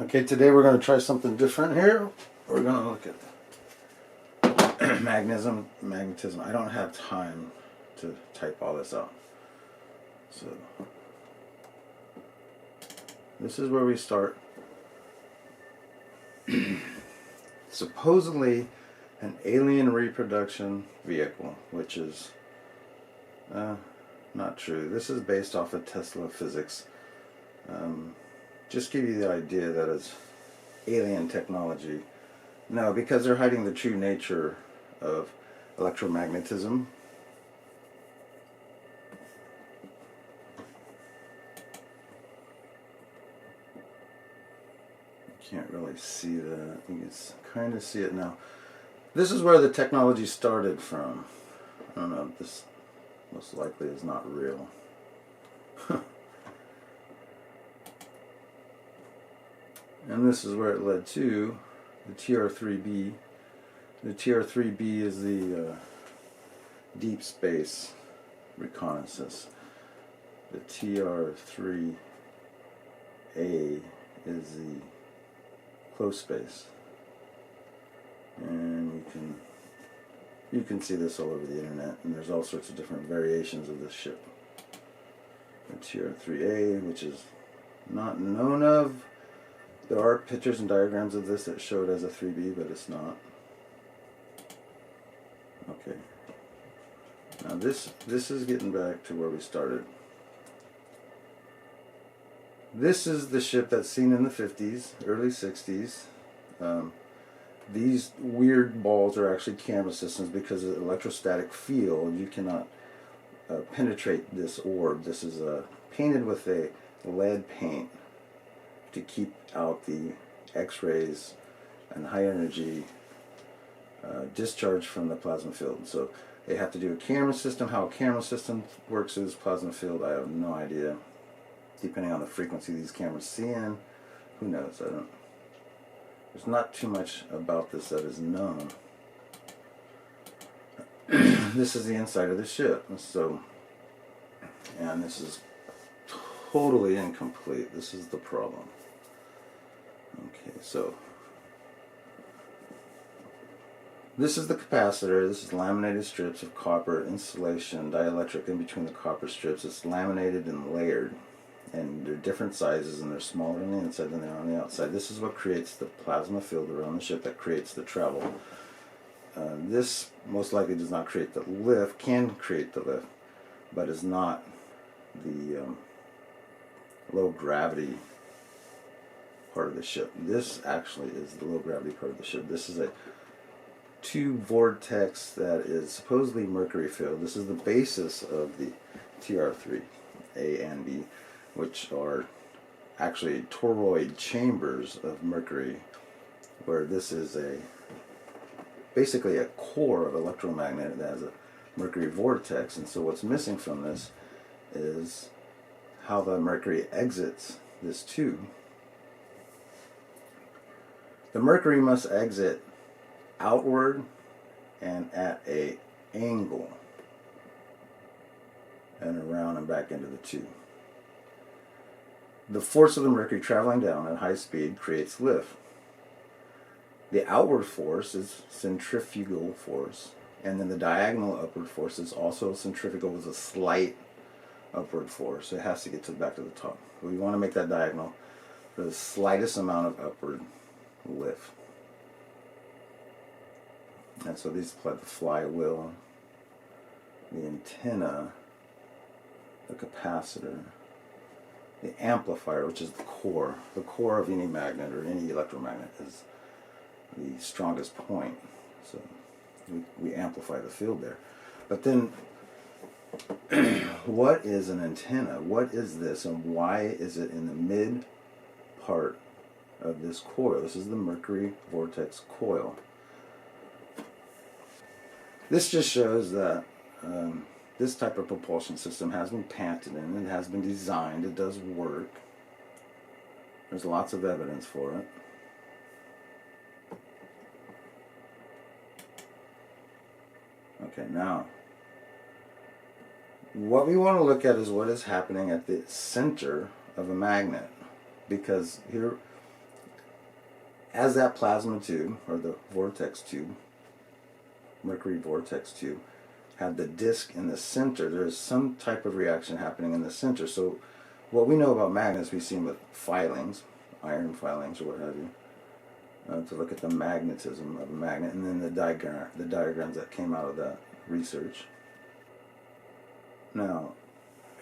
Okay, today we're going to try something different here. We're going to look at magnetism. I don't have time to type all this out. So this is where we start. Supposedly an alien reproduction vehicle, which is not true. This is based off of Tesla physics. Just give you the idea that it's alien technology. No, because they're hiding the true nature of electromagnetism. You can't really see that. You can kind of see it now. This is where the technology started from. I don't know, this most likely is not real. And this is where it led to the TR-3B. The TR-3B is the deep space reconnaissance. The TR-3A is the close space. And you can see this all over the internet, and there's all sorts of different variations of this ship. The TR-3A, which is not known of. There are pictures and diagrams of this that show it as a 3B, but it's not. Okay. Now this is getting back to where we started. This is the ship that's seen in the 50s, early 60s. These weird balls are actually camera systems because of the electrostatic field. You cannot penetrate this orb. This is painted with a lead paint to keep out the X-rays and high energy discharge from the plasma field. And so they have to do a camera system. How a camera system works is plasma field, I have no idea. Depending on the frequency these cameras see in, who knows? There's not too much about this that is known. This is the inside of the ship. And this is totally incomplete. This is the problem. Okay, so this is the capacitor. This is laminated strips of copper insulation, dielectric in between the copper strips. It's laminated and layered, and they're different sizes, and they're smaller on the inside than they are on the outside. This is what creates the plasma field around the ship that creates the travel. This most likely does not create the lift, can create the lift, but is not the low gravity part of the ship. This actually is the low gravity part of the ship. This is a two vortex that is supposedly mercury filled. This is the basis of the TR-3A and B, which are actually toroid chambers of mercury, where this is basically a core of electromagnet that has a mercury vortex. And so what's missing from this is how the mercury exits this tube. The mercury must exit outward and at an angle and around and back into the tube. The force of the mercury traveling down at high speed creates lift. The outward force is centrifugal force, and then the diagonal upward force is also centrifugal with a slight upward force. So it has to get back to the top. We want to make that diagonal for the slightest amount of upward lift. And so these apply the flywheel, the antenna, the capacitor, the amplifier, which is the core. The core of any magnet or any electromagnet is the strongest point. So we amplify the field there. But then what is an antenna? What is this, and why is it in the mid part of this coil? This is the mercury vortex coil. This just shows that this type of propulsion system has been patented and it has been designed. It does work. There's lots of evidence for it. Okay, now what we want to look at is what is happening at the center of a magnet, because here as that plasma tube, or the vortex tube, mercury vortex tube, had the disk in the center, there's some type of reaction happening in the center. So what we know about magnets, we've seen with filings, iron filings or what have you, to look at the magnetism of a magnet, and then the diagrams that came out of that research. Now,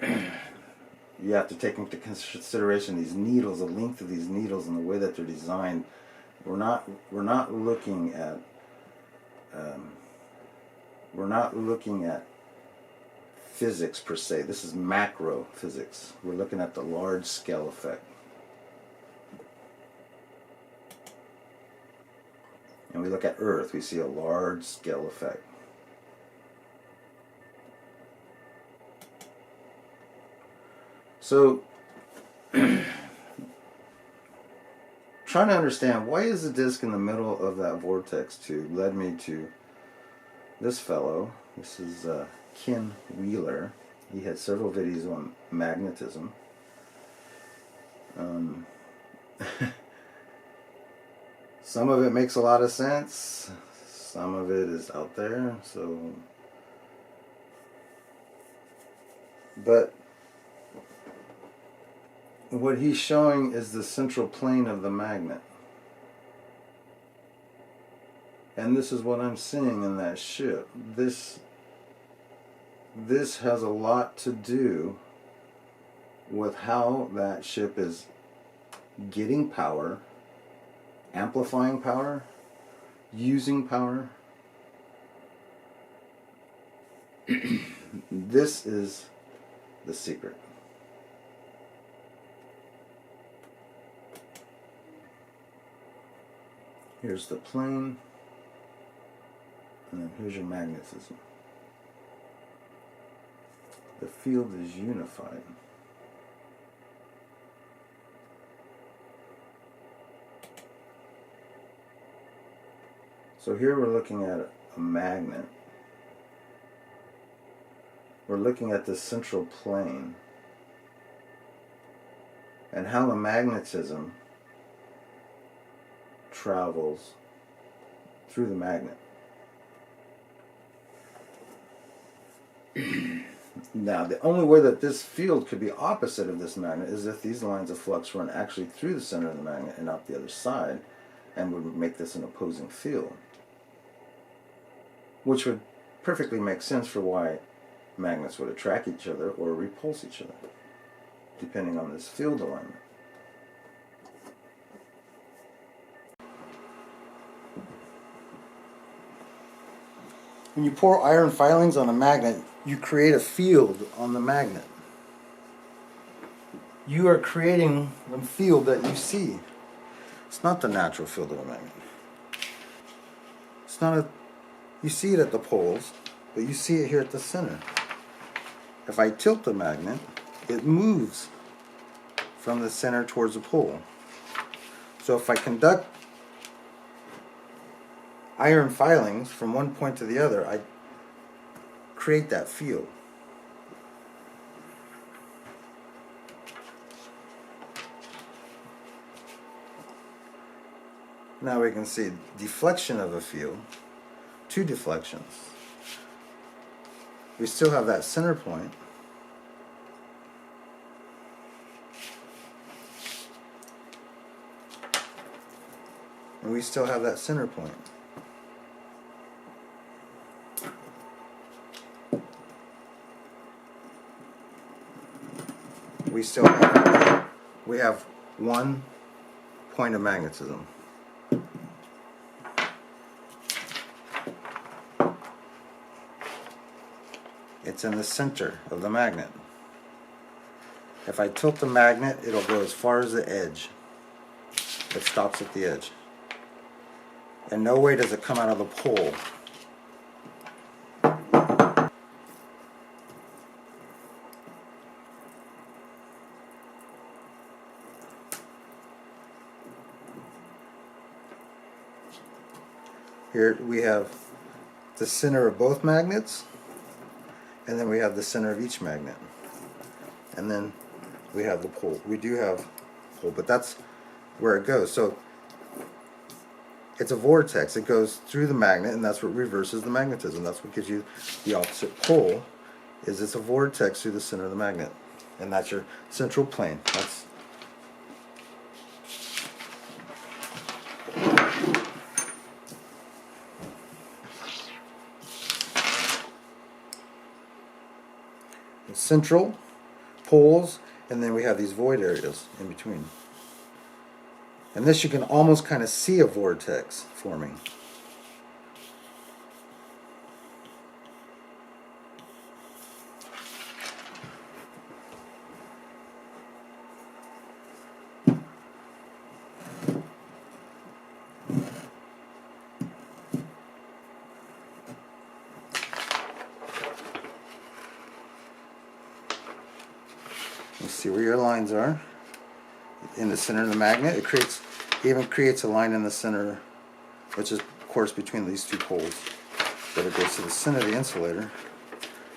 you have to take into consideration these needles, the length of these needles, and the way that they're designed. We're not looking at physics per se. This is macro physics. We're looking at the large scale effect. And we look at Earth, we see a large scale effect. So, trying to understand why is the disk in the middle of that vortex tube led me to this fellow. This is Ken Wheeler. He had several videos on magnetism. Some of it makes a lot of sense. Some of it is out there. But what he's showing is the central plane of the magnet. And this is what I'm seeing in that ship. This has a lot to do with how that ship is getting power, amplifying power, using power. This is the secret. Here's the plane, and then here's your magnetism. The field is unified. So here we're looking at a magnet. We're looking at the central plane and how the magnetism travels through the magnet. Now, the only way that this field could be opposite of this magnet is if these lines of flux run actually through the center of the magnet and out the other side, and would make this an opposing field. Which would perfectly make sense for why magnets would attract each other or repulse each other, depending on this field alignment. When you pour iron filings on a magnet, you create a field on the magnet. You are creating the field that you see. It's not the natural field of a magnet. It's not a... You see it at the poles, but you see it here at the center. If I tilt the magnet, it moves from the center towards the pole. So if I conduct iron filings from one point to the other, I create that field. Now we can see deflection of a field, two deflections. We still have that center point. And we still have that center point. We have one point of magnetism. It's in the center of the magnet. If I tilt the magnet, it'll go as far as the edge. It stops at the edge. And no way does it come out of the pole. Here we have the center of both magnets, and then we have the center of each magnet. And then we have the pole. We do have a pole, but that's where it goes. So it's a vortex. It goes through the magnet, and that's what reverses the magnetism. That's what gives you the opposite pole. Is it's a vortex through the center of the magnet, and that's your central plane. That's the central poles, and then we have these void areas in between. And this you can almost kind of see a vortex forming. You see where your lines are in the center of the magnet. It even creates a line in the center, which is of course between these two poles, but it goes to the center of the insulator,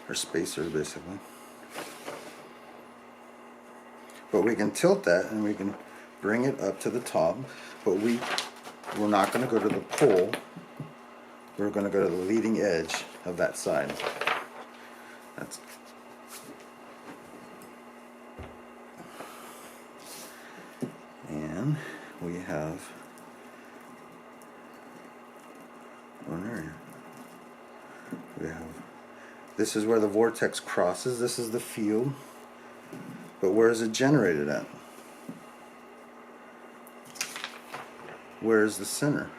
or spacer basically. But we can tilt that and we can bring it up to the top, but we're not going to go to the pole. We're going to go to the leading edge of that side. That's and we have one area. This is where the vortex crosses. This is the field. But where is it generated at? Where is the center?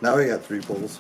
Now we got 3 poles.